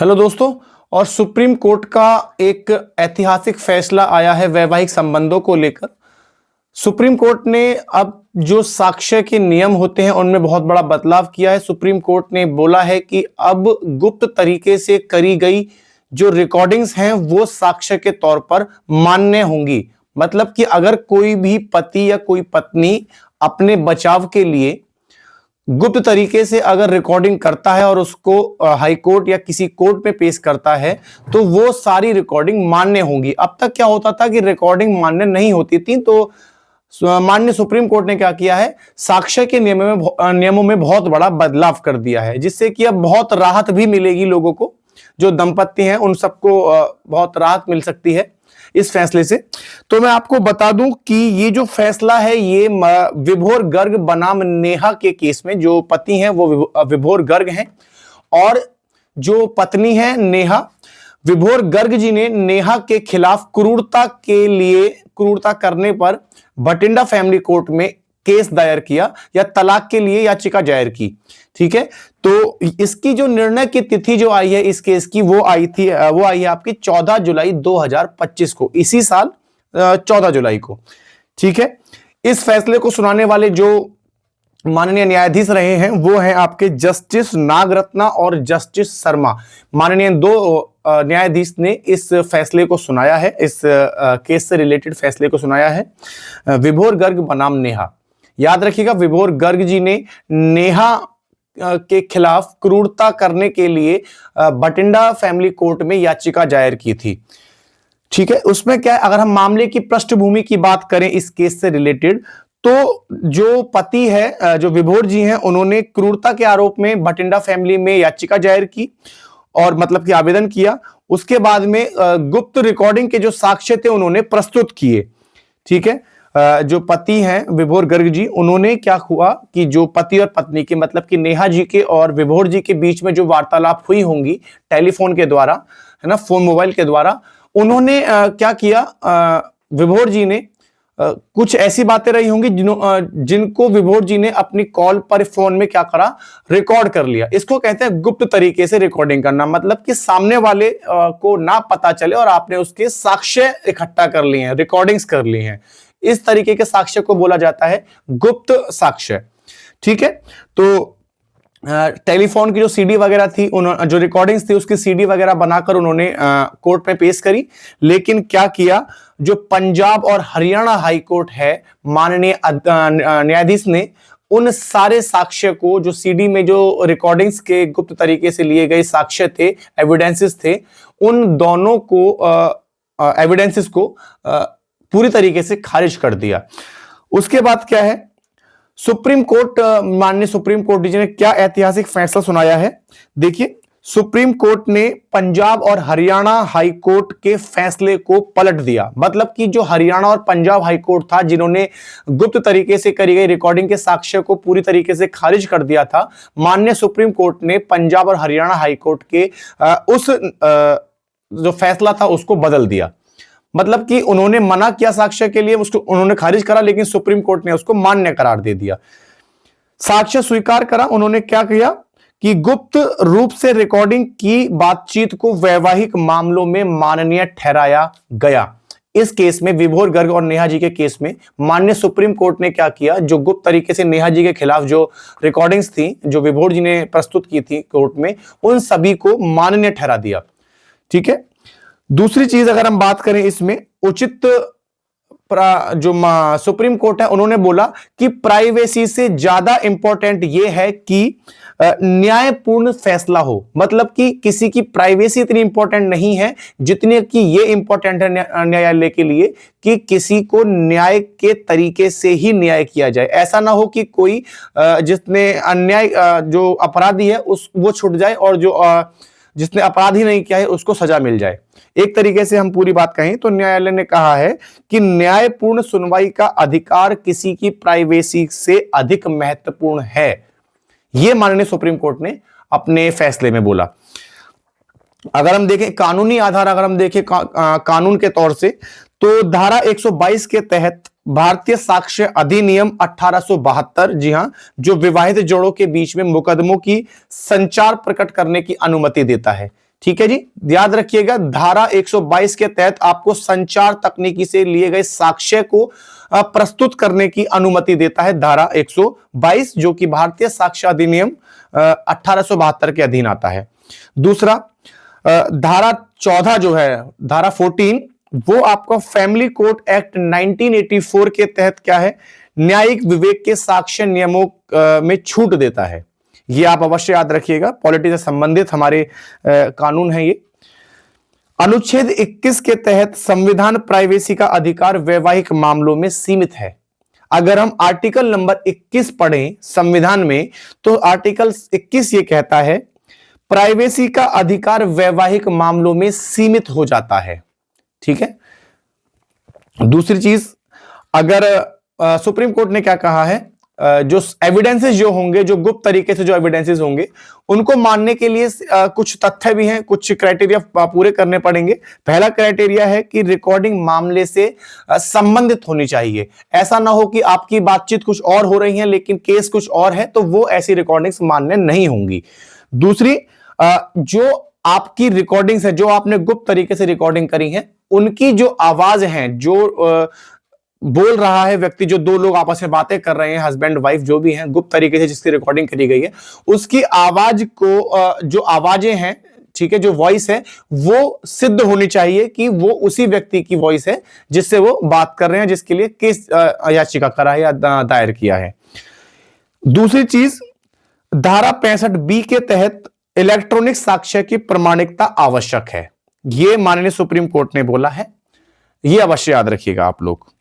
Hello दोस्तों। और supreme court का एक ऐतिहासिक फैसला आया है वैवाहिक संबंधों को लेकर। सुप्रीम कोर्ट ने अब जो साक्ष्य के नियम होते हैं उनमें बहुत बड़ा बदलाव किया है। सुप्रीम कोर्ट ने बोला है कि अब गुप्त तरीके से करी गई जो रिकॉर्डिंग्स हैं वो साक्ष्य के तौर पर मान्य होंगी। मतलब कि अगर कोई भी पति या कोई पत्नी अपने बचाव के लिए गुप्त तरीके से अगर रिकॉर्डिंग करता है और उसको हाई कोर्ट या किसी कोर्ट में पेश करता है तो वो सारी रिकॉर्डिंग मान्य होंगी। अब तक क्या होता था कि रिकॉर्डिंग मान्य नहीं होती थी, तो माननीय सुप्रीम कोर्ट ने क्या किया है, साक्ष्य के नियमों में बहुत बड़ा बदलाव कर दिया है, जिससे कि अब बहुत राहत भी मिलेगी लोगों को। जो दंपत्ति हैं उन सबको बहुत राहत मिल सकती है इस फैसले से। तो मैं आपको बता दूं कि ये जो फैसला है ये विभोर गर्ग बनाम नेहा के केस में, जो पति हैं वो विभोर गर्ग हैं और जो पत्नी है नेहा, विभोर गर्ग जी ने नेहा के खिलाफ क्रूरता करने पर भटिंडा फैमिली कोर्ट में केस दायर किया या तलाक के लिए याचिका दायर की। ठीक है, तो इसकी जो निर्णय की तिथि जो आई है इस केस की वो आई है आपकी 14 जुलाई 2025 को, इसी साल 14 जुलाई को। ठीक है, इस फैसले को सुनाने वाले जो माननीय न्यायाधीश रहे हैं वो हैं आपके जस्टिस नागरत्ना और जस्टिस शर्मा। माननीय दो न्यायाधीश ने इस फैसले को सुनाया है, इस केस से रिलेटेड फैसले को सुनाया है। विभोर गर्ग बनाम नेहा, याद रखिएगा, विभोर गर्ग जी ने नेहा के खिलाफ क्रूरता करने के लिए भटिंडा फैमिली कोर्ट में याचिका दायर की थी। ठीक है, उसमें क्या है, अगर हम मामले की पृष्ठभूमि की बात करें इस केस से रिलेटेड, तो जो पति है, जो विभोर जी हैं, उन्होंने क्रूरता के आरोप में भटिंडा फैमिली में याचिका दायर की और मतलब कि आवेदन किया। उसके बाद में गुप्त रिकॉर्डिंग के जो साक्ष्य थे उन्होंने प्रस्तुत किए। ठीक है, जो पति हैं विभोर गर्ग जी, उन्होंने क्या हुआ कि जो पति और पत्नी के मतलब कि नेहा जी के और विभोर जी के बीच में जो वार्तालाप हुई होंगी टेलीफोन के द्वारा, है ना, फोन मोबाइल के द्वारा, उन्होंने क्या किया, विभोर जी ने कुछ ऐसी बातें रही होंगी जिनको विभोर जी ने अपनी कॉल पर फोन में क्या करा, रिकॉर्ड कर लिया। इसको कहते हैं गुप्त तरीके से रिकॉर्डिंग करना, मतलब कि सामने वाले को ना पता चले और आपने उसके साक्ष्य इकट्ठा कर लिए हैं, रिकॉर्डिंग्स कर ली हैं। इस तरीके के साक्ष्य को बोला जाता है गुप्त साक्ष्य। ठीक है, तो टेलीफोन की जो सीडी वगैरह थी, जो रिकॉर्डिंग्स थी उसकी सीडी वगैरह बनाकर उन्होंने कोर्ट में पेश करी। लेकिन क्या किया, जो पंजाब और हरियाणा हाई कोर्ट है, माननीय न्यायाधीश ने उन सारे साक्ष्य को, जो सीडी में जो रिकॉर्डिंग्स के गुप्त तरीके से लिए गए साक्ष्य थे, एविडेंसेस थे, उन दोनों को एविडेंसेस को पूरी तरीके से खारिज कर दिया। उसके बाद क्या है, सुप्रीम कोर्ट, माननीय सुप्रीम कोर्ट जी ने क्या ऐतिहासिक फैसला सुनाया है। देखिए, सुप्रीम कोर्ट ने पंजाब और हरियाणा हाई कोर्ट के फैसले को पलट दिया। मतलब कि जो हरियाणा और पंजाब हाई कोर्ट था, जिन्होंने गुप्त तरीके से करी गई रिकॉर्डिंग के साक्ष्य को पूरी तरीके से खारिज कर दिया था, माननीय सुप्रीम कोर्ट ने पंजाब और हरियाणा हाई कोर्ट के उस जो फैसला था उसको बदल दिया। मतलब कि उन्होंने मना किया साक्ष्य के लिए, उसको उन्होंने खारिज करा, लेकिन सुप्रीम कोर्ट ने उसको मान्य करार दे दिया, साक्ष्य स्वीकार करा। उन्होंने क्या किया कि गुप्त रूप से रिकॉर्डिंग की बातचीत को वैवाहिक मामलों में माननीय ठहराया गया। इस केस में, विभोर गर्ग और नेहा जी के केस में, माननीय सुप्रीम कोर्ट ने क्या किया, जो गुप्त तरीके से नेहा जी के खिलाफ जो रिकॉर्डिंग्स थी, जो विभोर जी ने प्रस्तुत की थी कोर्ट में, उन सभी को मान्य ठहरा दिया। ठीक है, दूसरी चीज अगर हम बात करें इसमें, उचित जो सुप्रीम कोर्ट है उन्होंने बोला कि प्राइवेसी से ज्यादा इंपॉर्टेंट यह है कि न्यायपूर्ण फैसला हो। मतलब कि किसी की प्राइवेसी इतनी इंपॉर्टेंट नहीं है जितनी कि यह इंपॉर्टेंट है न्यायालय के लिए कि किसी को न्याय के तरीके से ही न्याय किया जाए। ऐसा ना हो कि कोई जिसने अन्याय, जो अपराधी है वो छूट जाए और जो जिसने अपराध ही नहीं किया है उसको सजा मिल जाए। एक तरीके से हम पूरी बात कहें तो न्यायालय ने कहा है कि न्यायपूर्ण सुनवाई का अधिकार किसी की प्राइवेसी से अधिक महत्वपूर्ण है। यह माननीय सुप्रीम कोर्ट ने अपने फैसले में बोला। अगर हम देखें कानूनी आधार, अगर हम देखें कानून के तौर से, तो धारा 122 के तहत भारतीय साक्ष्य अधिनियम 1872, जी हां, जो विवाहित जोड़ों के बीच में मुकदमों की संचार प्रकट करने की अनुमति देता है। ठीक है जी, याद रखिएगा धारा 122 के तहत आपको संचार तकनीकी से लिए गए साक्ष्य को प्रस्तुत करने की अनुमति देता है धारा 122, जो कि भारतीय साक्ष्य अधिनियम 1872 के अधीन आता है। दूसरा धारा 14 जो है, धारा 14, वो आपको फैमिली कोर्ट एक्ट 1984 के तहत क्या है, न्यायिक विवेक के साक्ष्य नियमों में छूट देता है। ये आप अवश्य याद रखिएगा, पॉलिटी से संबंधित हमारे कानून है ये। अनुच्छेद 21 के तहत संविधान प्राइवेसी का अधिकार वैवाहिक मामलों में सीमित है। अगर हम आर्टिकल नंबर 21 पढ़ें संविधान में, तो आर्टिकल 21 ये कहता है प्राइवेसी का अधिकार वैवाहिक मामलों में सीमित हो जाता है। ठीक है। दूसरी चीज, अगर सुप्रीम कोर्ट ने क्या कहा है, जो एविडेंसेस जो होंगे, जो गुप्त तरीके से जो एविडेंसेस होंगे, उनको मानने के लिए कुछ तथ्य भी हैं, कुछ क्राइटेरिया पूरे करने पड़ेंगे। पहला क्राइटेरिया है कि रिकॉर्डिंग मामले से संबंधित होनी चाहिए। ऐसा ना हो कि आपकी बातचीत कुछ और हो रही है लेकिन केस कुछ और है, तो वो ऐसी रिकॉर्डिंग्स मान्य नहीं होंगी। दूसरी, जो आपकी रिकॉर्डिंग्स है, जो आपने गुप्त तरीके से रिकॉर्डिंग करी है, उनकी जो आवाज है, जो बोल रहा है व्यक्ति, जो दो लोग आपस में बातें कर रहे हैं, हस्बैंड वाइफ जो भी हैं, गुप्त तरीके से जिसकी रिकॉर्डिंग करी गई है, उसकी आवाज को, जो आवाजें हैं, ठीक है, जो वॉइस है, वो सिद्ध होनी चाहिए कि वो उसी व्यक्ति की वॉइस है जिससे वो बात कर रहे हैं, जिसके लिए केस याचिका करा है या दायर किया है। दूसरी चीज, धारा 65B के तहत इलेक्ट्रॉनिक साक्ष्य की प्रामाणिकता आवश्यक है। यह माननीय सुप्रीम कोर्ट ने बोला है, यह अवश्य याद रखिएगा आप लोग।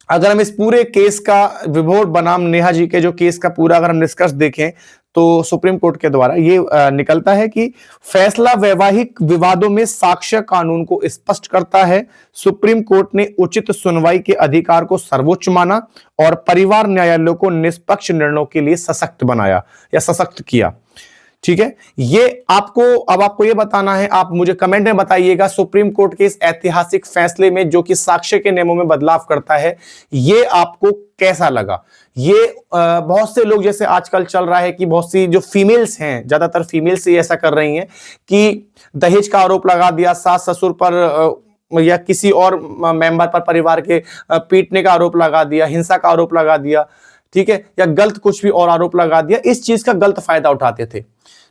अगर हम इस पूरे केस का, विभोर बनाम नेहा जी के जो केस का पूरा अगर हम निष्कर्ष देखें, तो सुप्रीम कोर्ट के द्वारा ये निकलता है कि फैसला वैवाहिक विवादों में साक्ष्य कानून को स्पष्ट करता है। सुप्रीम कोर्ट ने उचित सुनवाई के अधिकार को सर्वोच्च माना और परिवार न्यायालयों को निष्पक्ष निर्णयों के लिए सशक्त बनाया या सशक्त किया। ठीक है, ये आपको, अब आपको ये बताना है, आप मुझे कमेंट में बताइएगा, सुप्रीम कोर्ट के इस ऐतिहासिक फैसले में, जो कि साक्ष्य के नियमों में बदलाव करता है, ये आपको कैसा लगा। ये बहुत से लोग, जैसे आजकल चल रहा है कि बहुत सी जो फीमेल्स हैं, ज्यादातर फीमेल्स ही ऐसा कर रही हैं कि दहेज का आरोप लगा दिया, सास ससुर पर या किसी और मेंबर पर परिवार के पीटने का आरोप लगा दिया, हिंसा का आरोप लगा दिया, ठीक है, या गलत कुछ भी और आरोप लगा दिया, इस चीज का गलत फायदा उठाते थे।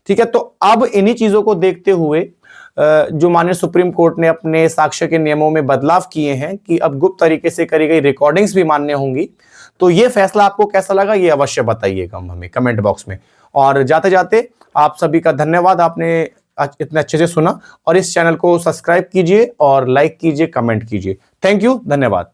ठीक है, तो अब इन्हीं चीजों को देखते हुए जो माननीय सुप्रीम कोर्ट ने अपने साक्ष्य के नियमों में बदलाव किए हैं कि अब गुप्त तरीके से करी गई रिकॉर्डिंग्स भी मान्य होंगी। तो ये फैसला आपको कैसा लगा, ये अवश्य बताइएगा हमें कमेंट बॉक्स में। और जाते जाते आप सभी का धन्यवाद, आपने इतने अच्छे से सुना, और इस चैनल को सब्सक्राइब कीजिए और लाइक कीजिए, कमेंट कीजिए। थैंक यू, धन्यवाद।